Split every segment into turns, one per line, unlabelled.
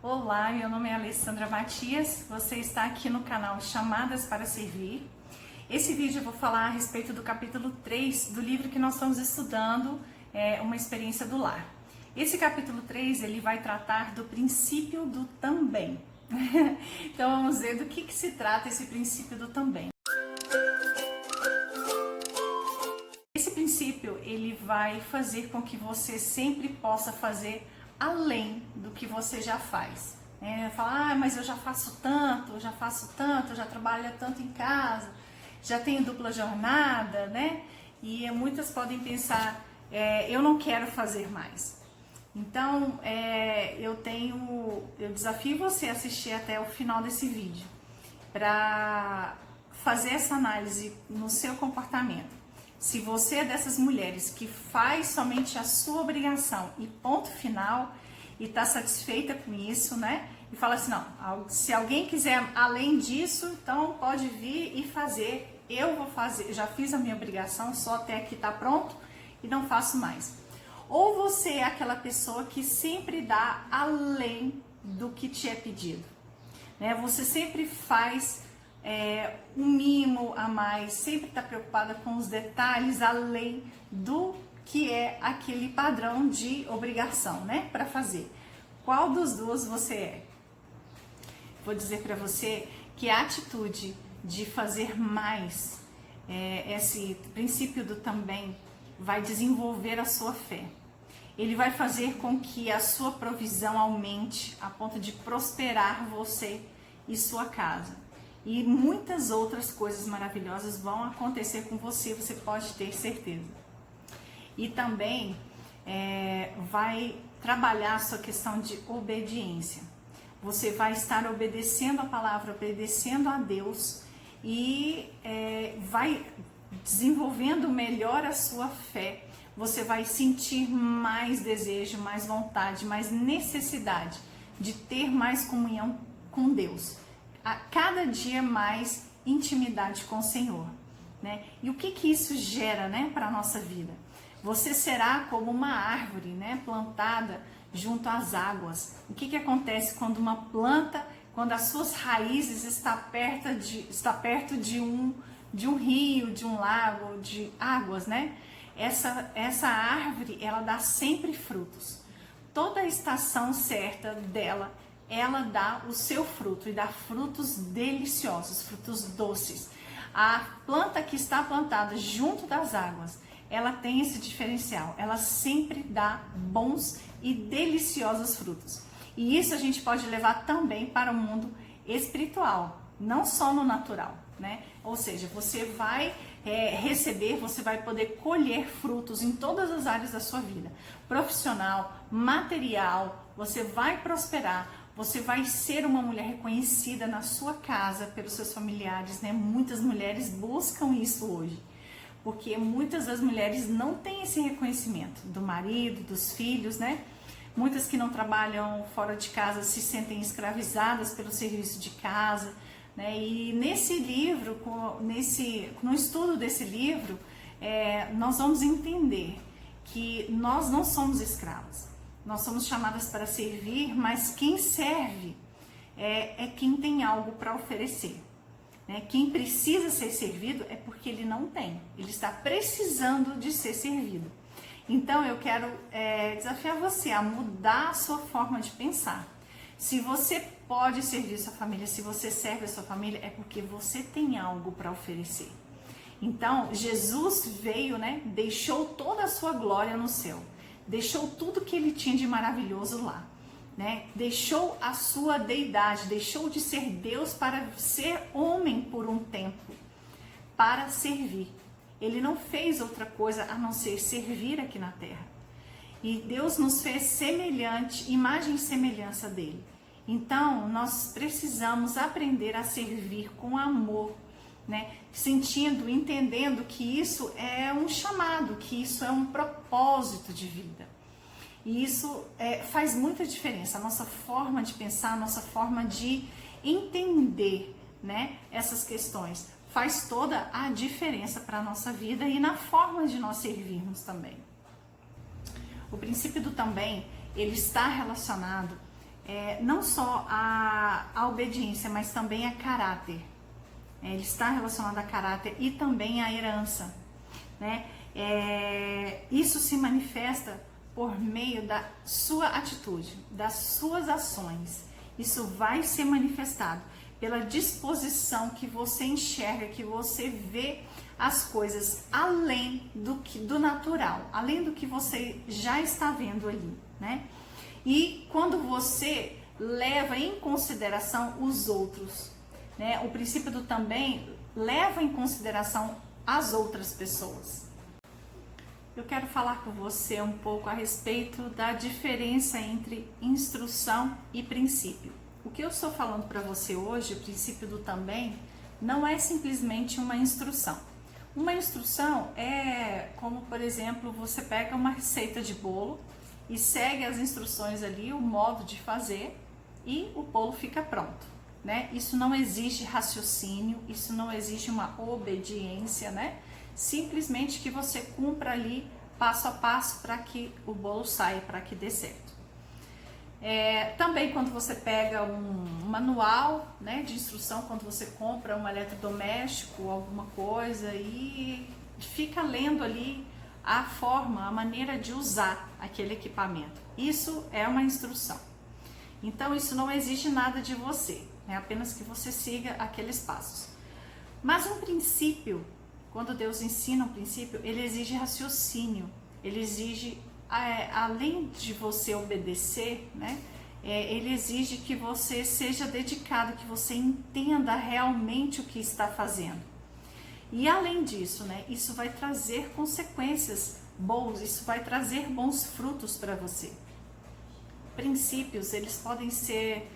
Olá, meu nome é Alessandra Matias, você está aqui no canal Chamadas para Servir. Esse vídeo eu vou falar a respeito do capítulo 3 do livro que nós estamos estudando, Uma Experiência do Lar. Esse capítulo 3 ele vai tratar do princípio do também. Então vamos ver do que se trata esse princípio do também. Esse princípio ele vai fazer com que você sempre possa fazer além do que você já faz. Falar, mas eu já faço tanto, eu já trabalho tanto em casa, já tenho dupla jornada, né? E muitas podem pensar, eu não quero fazer mais. Então, eu desafio você a assistir até o final desse vídeo para fazer essa análise no seu comportamento. Se você é dessas mulheres que faz somente a sua obrigação e ponto final e está satisfeita com isso, né? E fala assim, não, se alguém quiser além disso, então pode vir e fazer. Eu vou fazer, já fiz a minha obrigação, só até aqui tá pronto e não faço mais. Ou você é aquela pessoa que sempre dá além do que te é pedido, né? Você sempre faz um mimo a mais, sempre está preocupada com os detalhes além do que é aquele padrão de obrigação, né, para fazer. Qual dos dois você é? Vou dizer para você que a atitude de fazer mais, esse princípio do também, vai desenvolver a sua fé. Ele vai fazer com que a sua provisão aumente a ponto de prosperar você e sua casa. E muitas outras coisas maravilhosas vão acontecer com você, você pode ter certeza. E também vai trabalhar a sua questão de obediência. Você vai estar obedecendo a palavra, obedecendo a Deus e vai desenvolvendo melhor a sua fé. Você vai sentir mais desejo, mais vontade, mais necessidade de ter mais comunhão com Deus. A cada dia mais intimidade com o Senhor, né? E o que isso gera, né, para a nossa vida? Você será como uma árvore, né, plantada junto às águas. O que acontece quando uma planta, quando as suas raízes está perto de um rio, de um lago, de águas, né? Essa árvore, ela dá sempre frutos. Toda a estação certa dela, ela dá o seu fruto e dá frutos deliciosos, frutos doces. A planta que está plantada junto das águas, ela tem esse diferencial, ela sempre dá bons e deliciosos frutos. E isso a gente pode levar também para o mundo espiritual, não só no natural, né? Ou seja, você vai receber, você vai poder colher frutos em todas as áreas da sua vida, profissional, material, você vai prosperar. Você vai ser uma mulher reconhecida na sua casa pelos seus familiares, né? Muitas mulheres buscam isso hoje, porque muitas das mulheres não têm esse reconhecimento do marido, dos filhos, né? Muitas que não trabalham fora de casa se sentem escravizadas pelo serviço de casa, né? E nesse livro, no estudo desse livro, nós vamos entender que nós não somos escravas. Nós somos chamadas para servir, mas quem serve é quem tem algo para oferecer, né? Quem precisa ser servido é porque ele não tem, ele está precisando de ser servido. Então eu quero desafiar você a mudar a sua forma de pensar. Se você pode servir sua família, se você serve a sua família, é porque você tem algo para oferecer. Então Jesus veio, né? Deixou toda a sua glória no céu. Deixou tudo que ele tinha de maravilhoso lá, né? Deixou a sua deidade, deixou de ser Deus para ser homem por um tempo, para servir. Ele não fez outra coisa a não ser servir aqui na terra. E Deus nos fez semelhante, imagem e semelhança dele. Então, nós precisamos aprender a servir com amor, né? Sentindo, entendendo que isso é um chamado, que isso é um propósito de vida. E isso faz muita diferença, a nossa forma de pensar, a nossa forma de entender, né, essas questões. Faz toda a diferença para a nossa vida e na forma de nós servirmos também. O princípio do também, ele está relacionado não só a obediência, mas também a caráter. Ele está relacionado a caráter e também a herança, né? Isso se manifesta por meio da sua atitude, das suas ações. Isso vai ser manifestado pela disposição que você enxerga, que você vê as coisas além do natural, além do que você já está vendo ali, né? E quando você leva em consideração os outros, né? O princípio do também leva em consideração as outras pessoas. Eu quero falar com você um pouco a respeito da diferença entre instrução e princípio. O que eu estou falando para você hoje, o princípio do também, não é simplesmente uma instrução. Uma instrução é como, por exemplo, você pega uma receita de bolo e segue as instruções ali, o modo de fazer, e o bolo fica pronto, né? Isso não exige raciocínio, isso não exige uma obediência, né? Simplesmente que você cumpra ali passo a passo para que o bolo saia, para que dê certo. Também quando você pega um manual, né, de instrução, quando você compra um eletrodoméstico, alguma coisa, e fica lendo ali a forma, a maneira de usar aquele equipamento. Isso é uma instrução. Então isso não exige nada de você, é apenas que você siga aqueles passos. Mas um princípio, quando Deus ensina um princípio, ele exige raciocínio, ele exige, além de você obedecer, né, ele exige que você seja dedicado, que você entenda realmente o que está fazendo. E além disso, né, isso vai trazer consequências boas, isso vai trazer bons frutos para você. Princípios, eles podem ser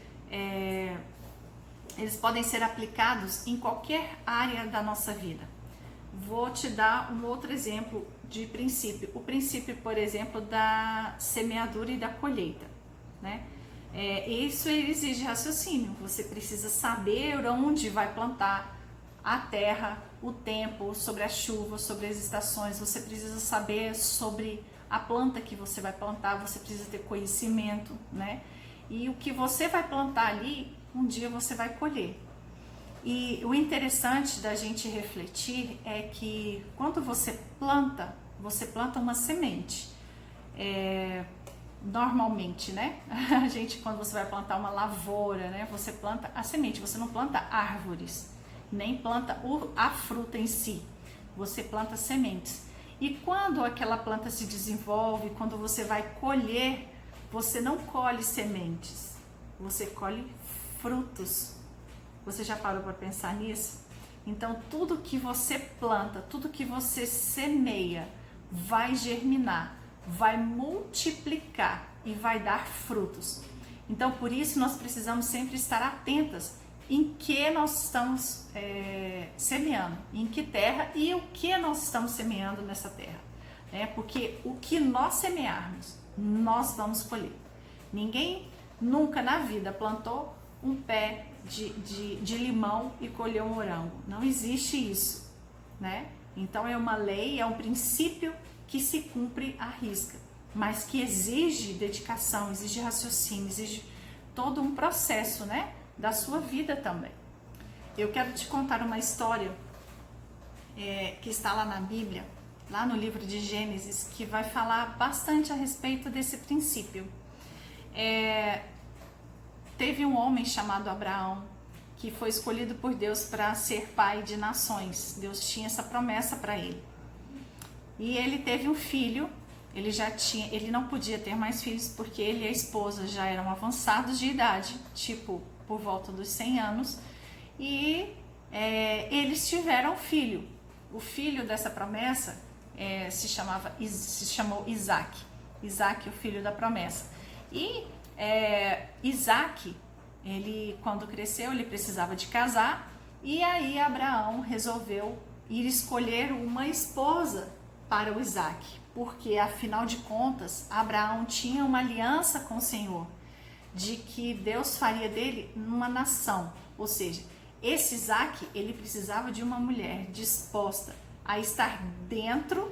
aplicados em qualquer área da nossa vida. Vou te dar um outro exemplo de princípio. O princípio, por exemplo, da semeadura e da colheita, né? Isso exige raciocínio. Você precisa saber onde vai plantar, a terra, o tempo, sobre a chuva, sobre as estações. Você precisa saber sobre a planta que você vai plantar. Você precisa ter conhecimento, né? E o que você vai plantar ali, um dia você vai colher. E o interessante da gente refletir é que quando você planta uma semente. Normalmente, né? A gente, quando você vai plantar uma lavoura, né? Você planta a semente, você não planta árvores, nem planta a fruta em si. Você planta sementes. E quando aquela planta se desenvolve, quando você vai colher, você não colhe sementes, você colhe frutos. Você já parou para pensar nisso? Então, tudo que você planta, tudo que você semeia, vai germinar, vai multiplicar e vai dar frutos. Então, por isso, nós precisamos sempre estar atentas em que nós estamos semeando, em que terra e o que nós estamos semeando nessa terra. Porque o que nós semearmos, nós vamos colher. Ninguém nunca na vida plantou um pé de limão e colheu um morango. Não existe isso, né? Então é uma lei, é um princípio que se cumpre à risca, mas que exige dedicação, exige raciocínio, exige todo um processo, né, da sua vida também. Eu quero te contar uma história que está lá na Bíblia, lá no livro de Gênesis, que vai falar bastante a respeito desse princípio. Teve um homem chamado Abraão, que foi escolhido por Deus para ser pai de nações. Deus tinha essa promessa para ele. E ele teve um filho, ele não podia ter mais filhos porque ele e a esposa já eram avançados de idade, tipo por volta dos 100 anos, e eles tiveram filho. O filho dessa promessa se chamou Isaac. Isaac, o filho da promessa. E Isaac, ele quando cresceu, ele precisava de casar, e aí Abraão resolveu ir escolher uma esposa para o Isaac, porque afinal de contas, Abraão tinha uma aliança com o Senhor, de que Deus faria dele uma nação, ou seja, esse Isaac, ele precisava de uma mulher disposta a estar dentro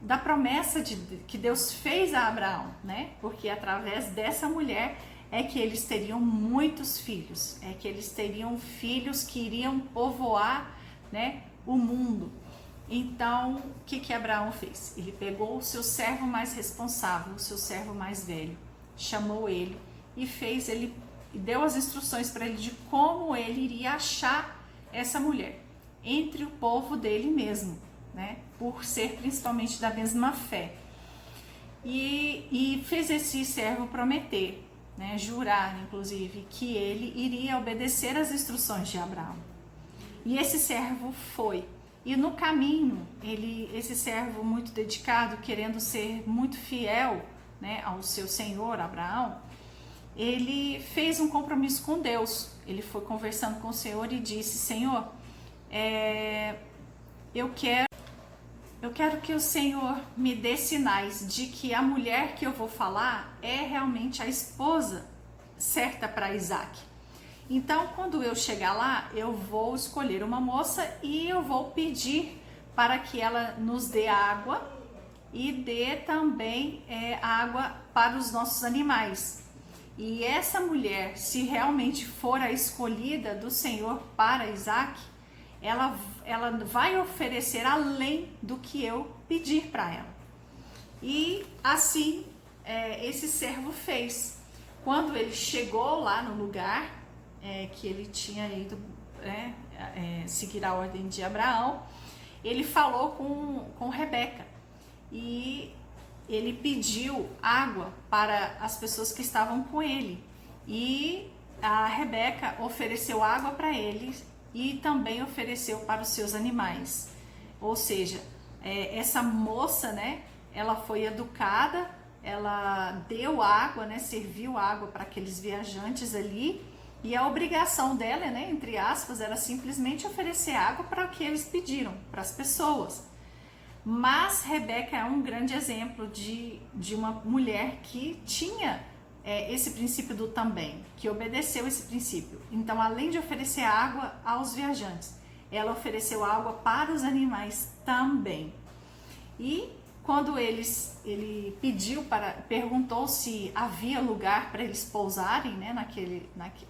da promessa que Deus fez a Abraão, né? Porque através dessa mulher é que eles teriam muitos filhos, é que eles teriam filhos que iriam povoar, né, o mundo. Então, o que Abraão fez? Ele pegou o seu servo mais responsável, o seu servo mais velho, chamou ele e deu as instruções para ele de como ele iria achar essa mulher entre o povo dele mesmo, né? Por ser principalmente da mesma fé. E fez esse servo prometer, né? Jurar, inclusive, que ele iria obedecer às instruções de Abraão. E esse servo foi. E no caminho, esse servo muito dedicado, querendo ser muito fiel, né, ao seu senhor Abraão, ele fez um compromisso com Deus. Ele foi conversando com o Senhor e disse: Senhor, eu quero que o Senhor me dê sinais de que a mulher que eu vou falar é realmente a esposa certa para Isaac. Então, quando eu chegar lá, eu vou escolher uma moça e eu vou pedir para que ela nos dê água e dê também água para os nossos animais. E essa mulher, se realmente for a escolhida do Senhor para Isaac, ela vai oferecer além do que eu pedir para ela. E assim esse servo fez. Quando ele chegou lá no lugar que ele tinha ido seguir a ordem de Abraão, ele falou com Rebeca e ele pediu água para as pessoas que estavam com ele. E a Rebeca ofereceu água para ele e também ofereceu para os seus animais. Ou seja, essa moça, né, ela foi educada, ela deu água, né, serviu água para aqueles viajantes ali, e a obrigação dela, né, entre aspas, era simplesmente oferecer água para o que eles pediram, para as pessoas. Mas Rebeca é um grande exemplo de uma mulher que tinha esse princípio do também, que obedeceu esse princípio. Então, além de oferecer água aos viajantes, ela ofereceu água para os animais também. E quando ele perguntou se havia lugar para eles pousarem, né,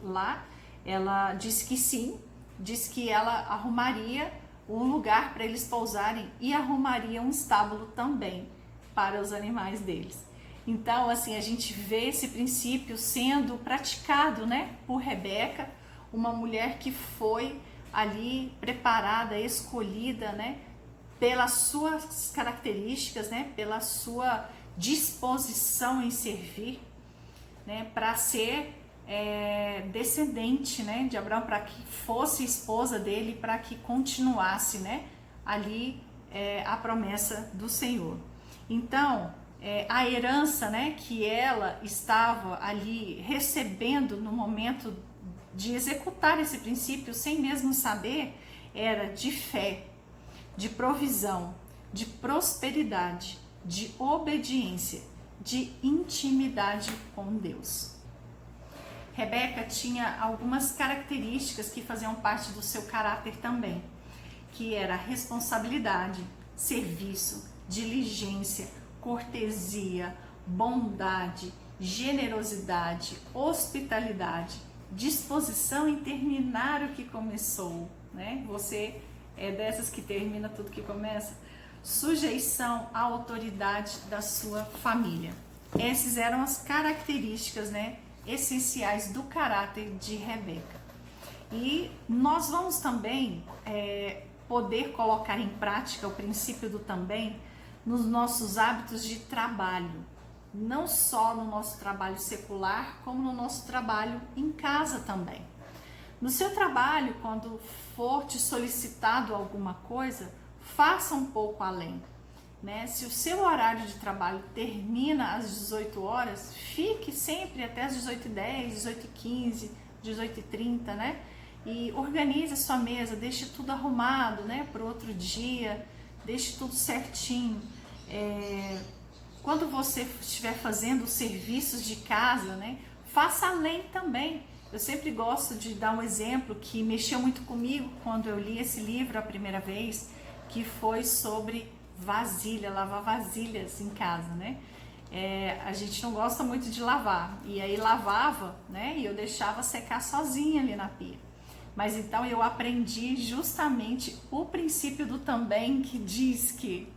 lá, ela disse que sim, disse que ela arrumaria um lugar para eles pousarem e arrumaria um estábulo também para os animais deles. Então, assim, a gente vê esse princípio sendo praticado, né, por Rebeca, uma mulher que foi ali preparada, escolhida, né, pelas suas características, né, pela sua disposição em servir, né, para ser descendente, né, de Abraão, para que fosse esposa dele, para que continuasse, né, ali a promessa do Senhor. Então, a herança, né, que ela estava ali recebendo no momento de executar esse princípio, sem mesmo saber, era de fé, de provisão, de prosperidade, de obediência, de intimidade com Deus. Rebeca tinha algumas características que faziam parte do seu caráter também, que era responsabilidade, serviço, diligência, cortesia, bondade, generosidade, hospitalidade, disposição em terminar o que começou, né? Você é dessas que termina tudo que começa. Sujeição à autoridade da sua família. Essas eram as características, né, essenciais do caráter de Rebeca. E nós vamos também poder colocar em prática o princípio do também nos nossos hábitos de trabalho, não só no nosso trabalho secular, como no nosso trabalho em casa também. No seu trabalho, quando for te solicitado alguma coisa, faça um pouco além, né? Se o seu horário de trabalho termina às 18 horas, fique sempre até às 18h10, 18h15, 18h30, né? E organize a sua mesa, deixe tudo arrumado, né, para o outro dia, deixe tudo certinho. Quando você estiver fazendo os serviços de casa, né, faça além também. Eu sempre gosto de dar um exemplo que mexeu muito comigo quando eu li esse livro a primeira vez, que foi sobre vasilha, lavar vasilhas em casa, né? A gente não gosta muito de lavar, e aí lavava, né? E eu deixava secar sozinha ali na pia. Mas então eu aprendi justamente o princípio do também, que diz que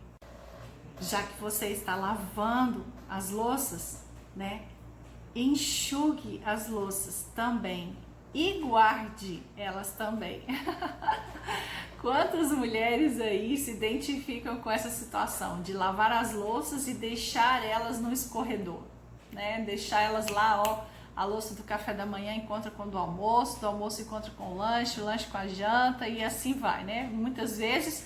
já que você está lavando as louças, né? Enxugue as louças também e guarde elas também. Quantas mulheres aí se identificam com essa situação de lavar as louças e deixar elas no escorredor, né? Deixar elas lá, ó, a louça do café da manhã encontra com do almoço encontra com o lanche com a janta e assim vai, né? Muitas vezes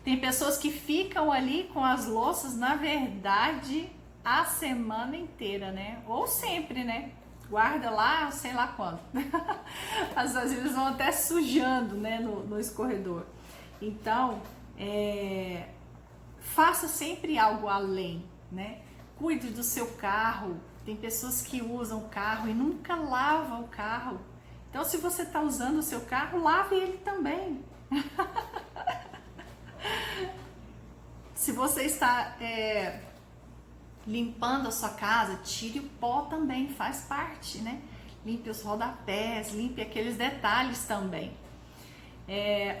tem pessoas que ficam ali com as louças, na verdade, a semana inteira, né? Ou sempre, né? Guarda lá, sei lá quando. As vasilhas vão até sujando, né, no escorredor. Então, faça sempre algo além, né? Cuide do seu carro. Tem pessoas que usam o carro e nunca lavam o carro. Então, se você está usando o seu carro, lave ele também. Se você está limpando a sua casa, tire o pó também, faz parte, né? Limpe os rodapés, limpe aqueles detalhes também.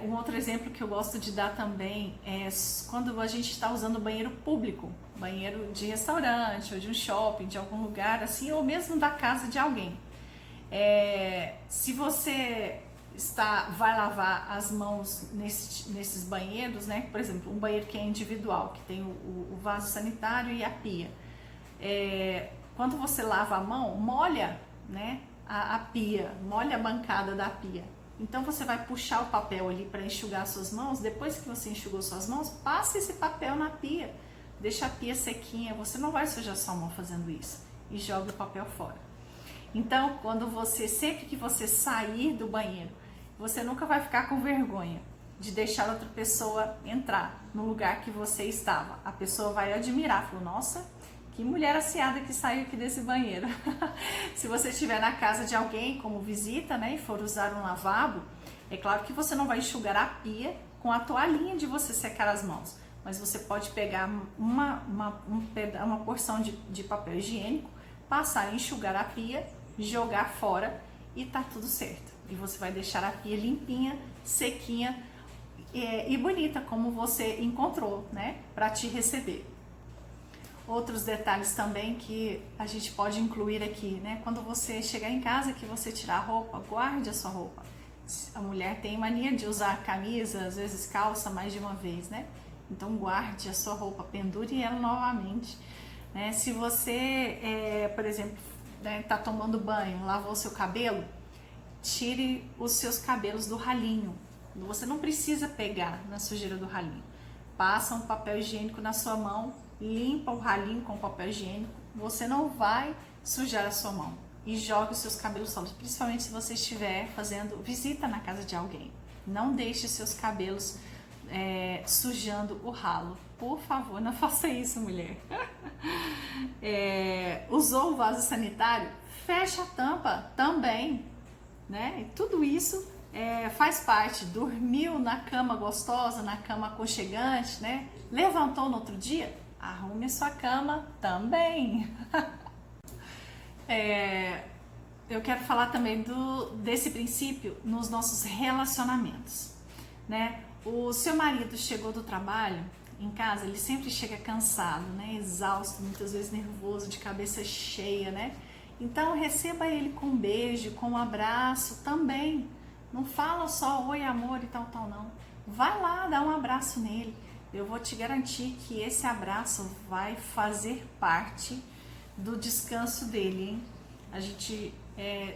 Um outro exemplo que eu gosto de dar também é quando a gente está usando o banheiro público, banheiro de restaurante ou de um shopping, de algum lugar assim, ou mesmo da casa de alguém. Se você vai lavar as mãos nesses banheiros, né? Por exemplo, um banheiro que é individual, que tem o vaso sanitário e a pia. Quando você lava a mão, molha, né, a pia, molha a bancada da pia. Então você vai puxar o papel ali para enxugar suas mãos. Depois que você enxugou suas mãos, passe esse papel na pia, deixa a pia sequinha. Você não vai sujar sua mão fazendo isso e joga o papel fora. Então, sempre que você sair do banheiro, você nunca vai ficar com vergonha de deixar outra pessoa entrar no lugar que você estava. A pessoa vai admirar, falou, nossa, que mulher aciada que saiu aqui desse banheiro. Se você estiver na casa de alguém como visita, né, e for usar um lavabo, é claro que você não vai enxugar a pia com a toalhinha de você secar as mãos, mas você pode pegar uma porção de papel higiênico, passar a enxugar a pia, jogar fora e tá tudo certo. E você vai deixar a pia limpinha, sequinha e bonita, como você encontrou, né, para te receber. Outros detalhes também que a gente pode incluir aqui, né? Quando você chegar em casa, que você tirar a roupa, guarde a sua roupa. A mulher tem mania de usar camisa, às vezes calça, mais de uma vez, né? Então guarde a sua roupa, pendure ela novamente, né? Se você, por exemplo, tá tomando banho, lavou o seu cabelo, tire os seus cabelos do ralinho. Você não precisa pegar na sujeira do ralinho. Passa um papel higiênico na sua mão, limpa o ralinho com papel higiênico, você não vai sujar a sua mão e joga os seus cabelos solos, principalmente se você estiver fazendo visita na casa de alguém. Não deixe seus cabelos sujando o ralo. Por favor, não faça isso, mulher. Usou o vaso sanitário? Fecha a tampa também, né? E tudo isso faz parte. Dormiu na cama gostosa, na cama aconchegante, né? Levantou no outro dia? Arrume sua cama também. Eu quero falar também desse princípio nos nossos relacionamentos, né? O seu marido chegou do trabalho em casa, ele sempre chega cansado, né? Exausto, muitas vezes nervoso, de cabeça cheia, né? Então receba ele com um beijo, com um abraço também. Não fala só oi amor e tal, não. Vai lá, dá um abraço nele. Eu vou te garantir que esse abraço vai fazer parte do descanso dele, hein? A gente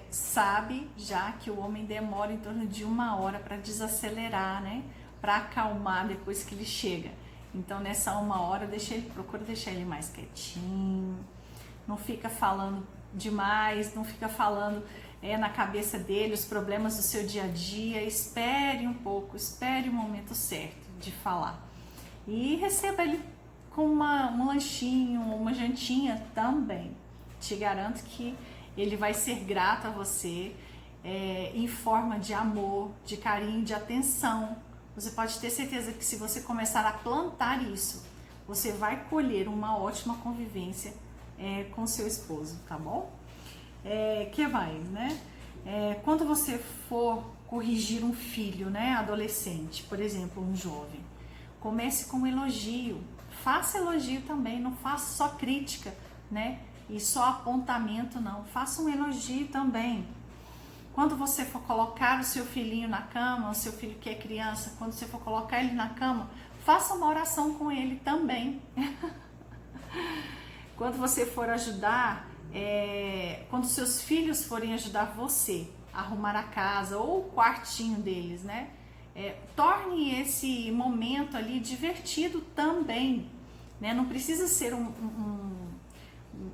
sabe já que o homem demora em torno de 1 hora para desacelerar, né? Para acalmar depois que ele chega. Então nessa 1 hora procura deixar ele mais quietinho, não fica falando demais, não fica falando na cabeça dele os problemas do seu dia a dia. Espere um pouco, espere o momento certo de falar. E receba ele com um lanchinho, uma jantinha também. Te garanto que ele vai ser grato a você em forma de amor, de carinho, de atenção, você pode ter certeza que se você começar a plantar isso, você vai colher uma ótima convivência com seu esposo, tá bom? Que mais, né? Quando você for corrigir um filho, né, adolescente, por exemplo, um jovem, comece com um elogio, faça elogio também, não faça só crítica, né, e só apontamento, não, faça um elogio também. Quando você for colocar o seu filhinho na cama, o seu filho que é criança, quando você for colocar ele na cama, faça uma oração com ele também. Quando você for ajudar, quando seus filhos forem ajudar você a arrumar a casa ou o quartinho deles, né? Torne esse momento ali divertido também, né? Não precisa ser um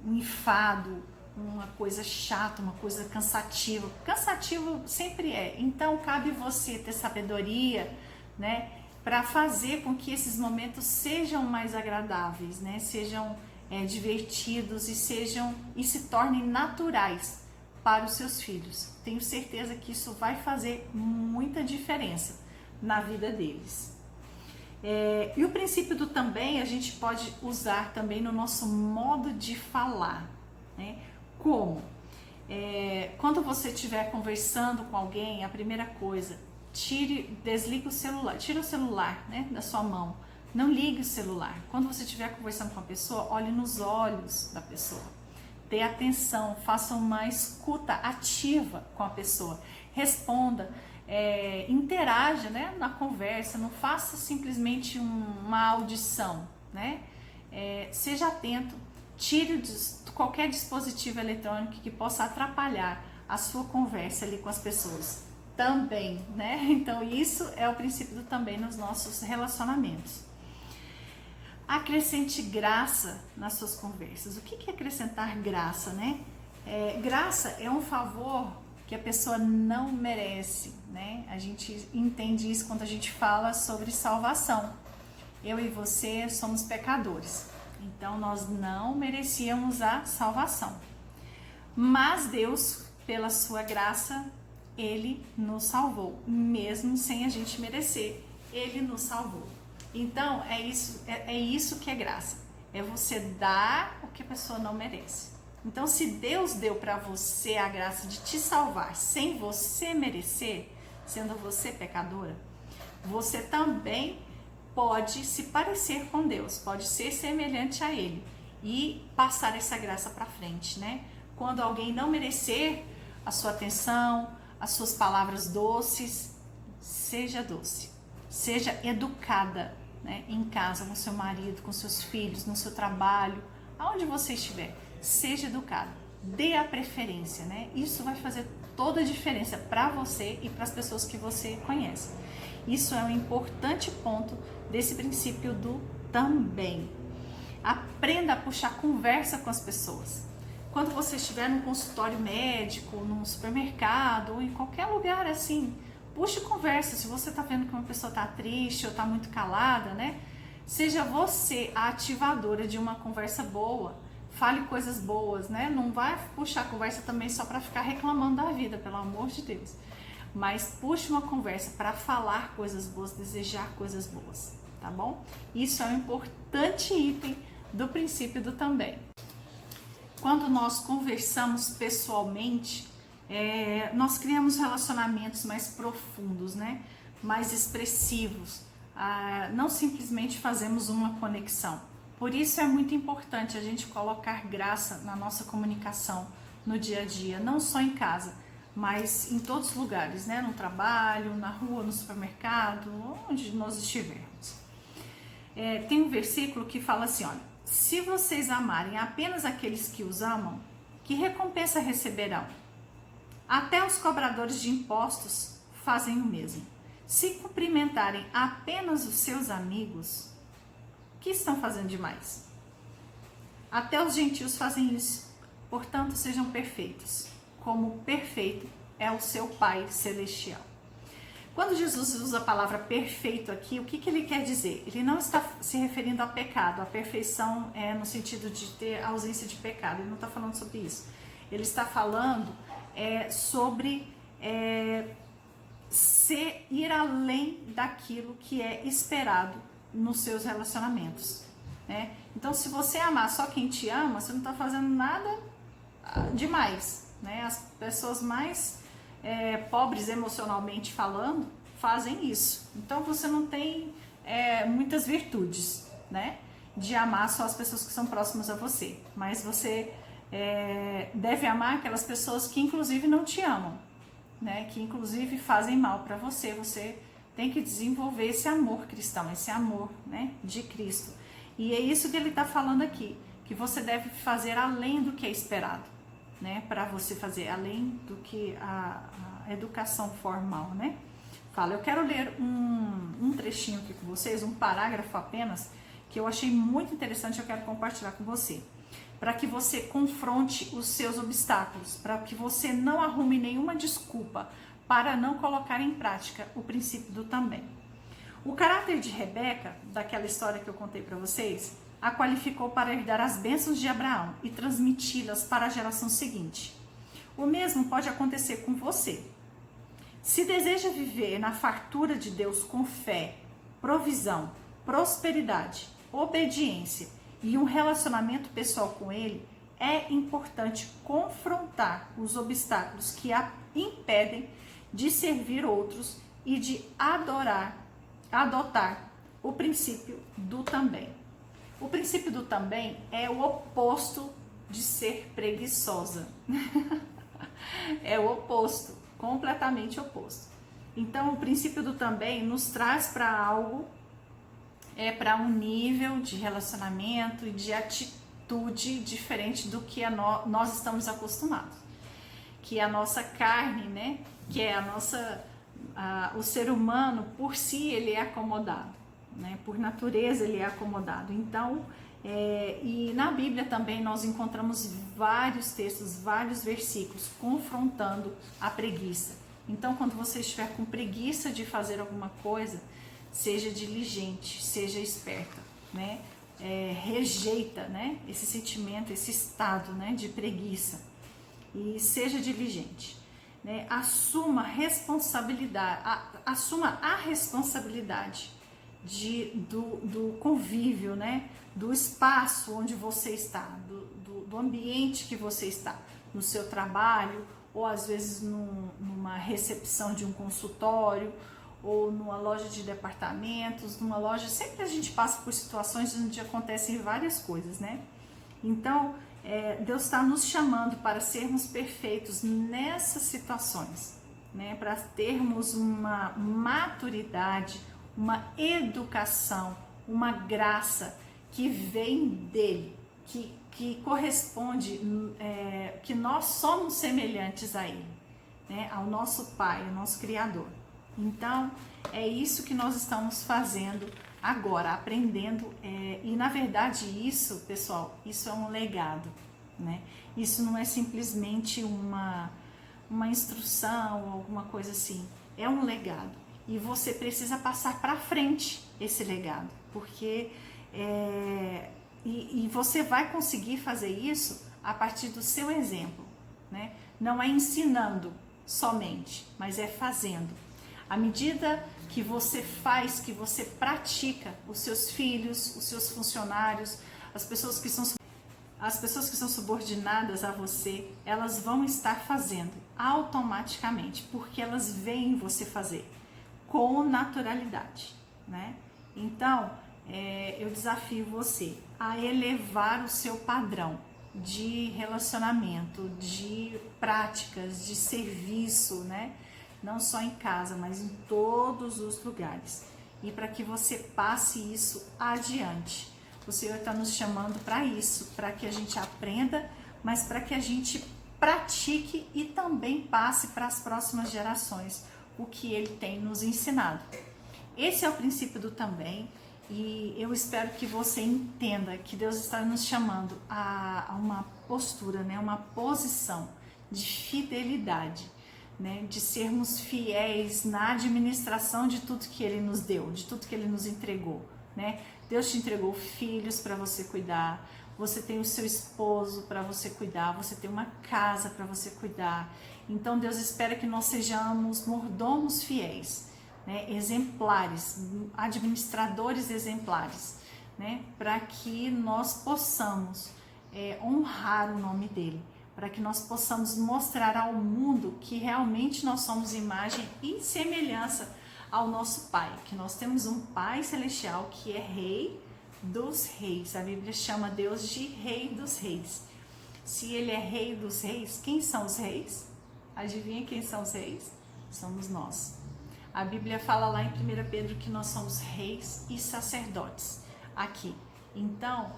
enfado, uma coisa chata, uma coisa cansativa. Cansativo sempre é. Então cabe você ter sabedoria, né? Para fazer com que esses momentos sejam mais agradáveis, né? Sejam divertidos e se tornem naturais para os seus filhos. Tenho certeza que isso vai fazer muita diferença na vida deles. E o princípio do também a gente pode usar também no nosso modo de falar, né? Como? Quando você estiver conversando com alguém, a primeira coisa, desliga o celular, tira o celular, né, da sua mão. Não ligue o celular. Quando você estiver conversando com a pessoa, olhe nos olhos da pessoa. Dê atenção, faça uma escuta ativa com a pessoa. Responda, interaja, né, na conversa. Não faça simplesmente uma audição, né? Seja atento. Tire qualquer dispositivo eletrônico que possa atrapalhar a sua conversa ali com as pessoas. Também, né? Então isso é o princípio do também nos nossos relacionamentos. Acrescente graça nas suas conversas. O que é acrescentar graça, né? Graça é um favor que a pessoa não merece, né? A gente entende isso quando a gente fala sobre salvação. Eu e você somos pecadores, então nós não merecíamos a salvação. Mas Deus, pela sua graça, Ele nos salvou, mesmo sem a gente merecer, Ele nos salvou. Então é isso que é graça, é você dar o que a pessoa não merece. Então se Deus deu para você a graça de te salvar sem você merecer, sendo você pecadora, você também pode se parecer com Deus, pode ser semelhante a Ele e passar essa graça para frente, né? Quando alguém não merecer a sua atenção, as suas palavras doces, seja doce, seja educada, né? Em casa, com seu marido, com seus filhos, no seu trabalho, aonde você estiver, seja educado, dê a preferência, né? Isso vai fazer toda a diferença para você e para as pessoas que você conhece. Isso é um importante ponto desse princípio do também. Aprenda a puxar conversa com as pessoas. Quando você estiver num consultório médico, num supermercado ou em qualquer lugar assim, puxe conversa. Se você está vendo que uma pessoa está triste ou está muito calada, né? Seja você a ativadora de uma conversa boa. Fale coisas boas, né? Não vai puxar conversa também só para ficar reclamando da vida, pelo amor de Deus. Mas puxe uma conversa para falar coisas boas, desejar coisas boas, tá bom? Isso é um importante item do princípio do também. Quando nós conversamos pessoalmente, nós criamos relacionamentos mais profundos, né? Mais expressivos. Não simplesmente fazemos uma conexão. Por isso é muito importante a gente colocar graça na nossa comunicação no dia a dia, não só em casa, mas em todos os lugares, né? No trabalho, na rua, no supermercado, onde nós estivermos. Tem um versículo que fala assim, olha, se vocês amarem apenas aqueles que os amam, que recompensa receberão? Até os cobradores de impostos fazem o mesmo. Se cumprimentarem apenas os seus amigos, o que estão fazendo demais? Até os gentios fazem isso. Portanto, sejam perfeitos, como perfeito é o seu Pai Celestial. Quando Jesus usa a palavra perfeito aqui, o que ele quer dizer? Ele não está se referindo a pecado, a perfeição é no sentido de ter ausência de pecado, ele não está falando sobre isso. Ele está falando sobre ir além daquilo que é esperado nos seus relacionamentos, né? Então, se você amar só quem te ama, você não está fazendo nada demais, né? As pessoas mais pobres emocionalmente falando fazem isso. Então, você não tem muitas virtudes, né? De amar só as pessoas que são próximas a você, mas você deve amar aquelas pessoas que inclusive não te amam, né? Que inclusive fazem mal para você. Você tem que desenvolver esse amor cristão, esse amor, né, de Cristo. E é isso que ele está falando aqui, que você deve fazer além do que é esperado, né? Para você fazer além do que a educação formal, né? Fala, eu quero ler um trechinho aqui com vocês, um parágrafo apenas, que eu achei muito interessante, eu quero compartilhar com você, para que você confronte os seus obstáculos, para que você não arrume nenhuma desculpa para não colocar em prática o princípio do também. O caráter de Rebeca, daquela história que eu contei para vocês, a qualificou para herdar as bênçãos de Abraão e transmiti-las para a geração seguinte. O mesmo pode acontecer com você. Se deseja viver na fartura de Deus com fé, provisão, prosperidade, obediência e um relacionamento pessoal com Ele, é importante confrontar os obstáculos que a impedem de servir outros e de adotar o princípio do também. O princípio do também é o oposto de ser preguiçosa. É o oposto, completamente oposto. Então, o princípio do também nos traz para algo, para um nível de relacionamento e de atitude diferente do que nós estamos acostumados. Que a nossa carne, né? Que é o ser humano, por si, ele é acomodado, né? Por natureza, ele é acomodado. Então, e na Bíblia também nós encontramos vários textos, vários versículos confrontando a preguiça. Então, quando você estiver com preguiça de fazer alguma coisa, seja diligente, seja esperta, né? Rejeita, né? Esse sentimento, esse estado, né? De preguiça e seja diligente, né? Assuma a responsabilidade do convívio, né? Do espaço onde você está, do ambiente que você está, no seu trabalho, ou às vezes numa recepção de um consultório, ou numa loja de departamentos, numa loja, sempre a gente passa por situações onde acontecem várias coisas, né? Então, Deus está nos chamando para sermos perfeitos nessas situações, né? Para termos uma maturidade, uma educação, uma graça que vem dele, que corresponde, que nós somos semelhantes a ele, né? Ao nosso Pai, ao nosso Criador. Então, é isso que nós estamos fazendo agora, aprendendo, e na verdade isso, pessoal, isso é um legado, né? Isso não é simplesmente uma instrução ou alguma coisa assim, é um legado. E você precisa passar para frente esse legado, porque e você vai conseguir fazer isso a partir do seu exemplo, né? Não é ensinando somente, mas é fazendo. À medida que você faz, que você pratica, os seus filhos, os seus funcionários, as pessoas que são subordinadas a você, elas vão estar fazendo automaticamente, porque elas veem você fazer com naturalidade, né? Então, eu desafio você a elevar o seu padrão de relacionamento, de práticas, de serviço, né? Não só em casa, mas em todos os lugares. E para que você passe isso adiante. O Senhor está nos chamando para isso, para que a gente aprenda, mas para que a gente pratique e também passe para as próximas gerações o que Ele tem nos ensinado. Esse é o princípio do também, e eu espero que você entenda que Deus está nos chamando a uma postura, né? Uma posição de fidelidade, né, de sermos fiéis na administração de tudo que Ele nos deu, de tudo que Ele nos entregou, né? Deus te entregou filhos para você cuidar, você tem o seu esposo para você cuidar, você tem uma casa para você cuidar. Então Deus espera que nós sejamos mordomos fiéis, né? Exemplares, administradores exemplares, né? Para que nós possamos honrar o nome dele, para que nós possamos mostrar ao mundo que realmente nós somos imagem e semelhança ao nosso Pai, que nós temos um Pai celestial que é Rei dos Reis. A Bíblia chama Deus de Rei dos Reis. Se ele é Rei dos Reis, quem são os reis? Adivinha quem são os reis? Somos nós. A Bíblia fala lá em 1 Pedro que nós somos reis e sacerdotes aqui. Então,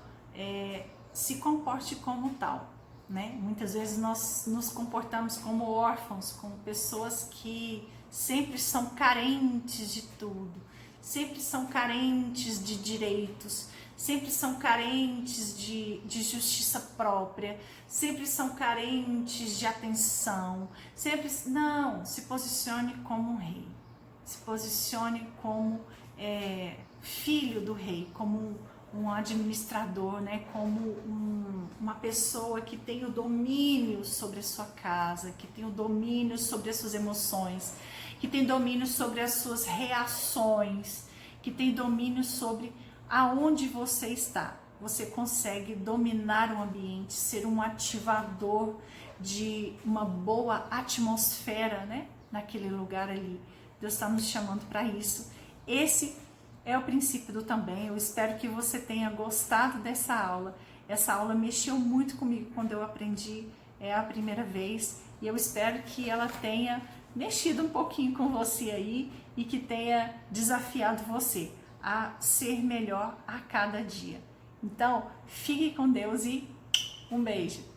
se comporte como tal, né? Muitas vezes nós nos comportamos como órfãos, como pessoas que sempre são carentes de tudo, sempre são carentes de direitos, sempre são carentes de justiça própria, sempre são carentes de atenção, sempre não, se posicione como um rei, se posicione como filho do rei, como um administrador, né? Como uma pessoa que tem o domínio sobre a sua casa, que tem o domínio sobre as suas emoções, que tem domínio sobre as suas reações, que tem domínio sobre aonde você está. Você consegue dominar o ambiente, ser um ativador de uma boa atmosfera, né? Naquele lugar ali. Deus está nos chamando para isso. Esse é o princípio do também. Eu espero que você tenha gostado dessa aula. Essa aula mexeu muito comigo quando eu aprendi, a primeira vez, e eu espero que ela tenha mexido um pouquinho com você aí e que tenha desafiado você a ser melhor a cada dia. Então, fique com Deus e um beijo!